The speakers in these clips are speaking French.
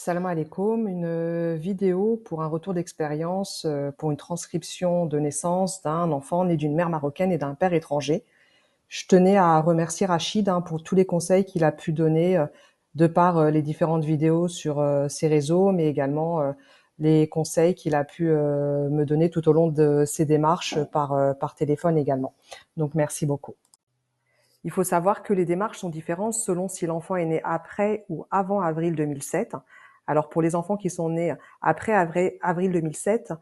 Salam alaikum, une vidéo pour un retour d'expérience pour une transcription de naissance d'un enfant né d'une mère marocaine et d'un père étranger. Je tenais à remercier Rachid pour tous les conseils qu'il a pu donner de par les différentes vidéos sur ses réseaux, mais également les conseils qu'il a pu me donner tout au long de ses démarches par téléphone également. Donc merci beaucoup. Il faut savoir que les démarches sont différentes selon si l'enfant est né après ou avant avril 2007. Alors pour les enfants qui sont nés après avril 2007,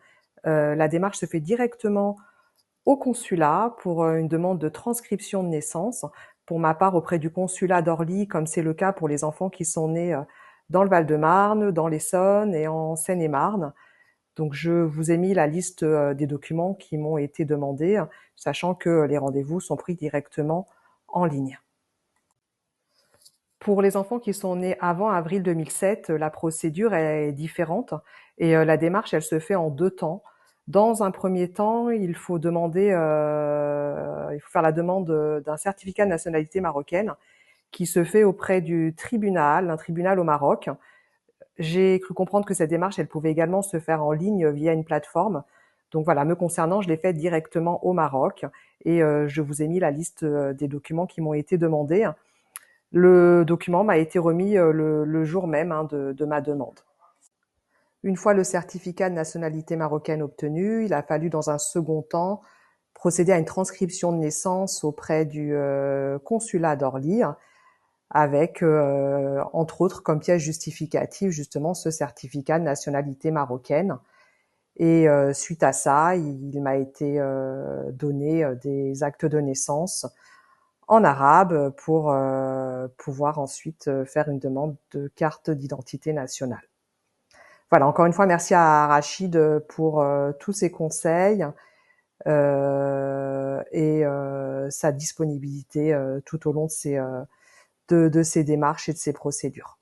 la démarche se fait directement au consulat pour une demande de transcription de naissance. Pour ma part, auprès du consulat d'Orly, comme c'est le cas pour les enfants qui sont nés dans le Val-de-Marne, dans l'Essonne et en Seine-et-Marne. Donc je vous ai mis la liste des documents qui m'ont été demandés, sachant que les rendez-vous sont pris directement en ligne. Pour les enfants qui sont nés avant avril 2007, la procédure est différente et la démarche, elle se fait en 2 temps. Dans un premier temps, il faut faire la demande d'un certificat de nationalité marocaine qui se fait auprès du tribunal, un tribunal au Maroc. J'ai cru comprendre que cette démarche, elle pouvait également se faire en ligne via une plateforme. Donc voilà, me concernant, je l'ai faite directement au Maroc et je vous ai mis la liste des documents qui m'ont été demandés. Le document m'a été remis le jour même de ma demande. Une fois le certificat de nationalité marocaine obtenu, il a fallu dans un second temps procéder à une transcription de naissance auprès du consulat d'Orly avec, entre autres, comme pièce justificative, justement, ce certificat de nationalité marocaine. Et suite à ça, il m'a été donné des actes de naissance en arabe pour pouvoir ensuite faire une demande de carte d'identité nationale. Voilà, encore une fois, merci à Rachid pour tous ses conseils et sa disponibilité tout au long de ses démarches et de ses procédures.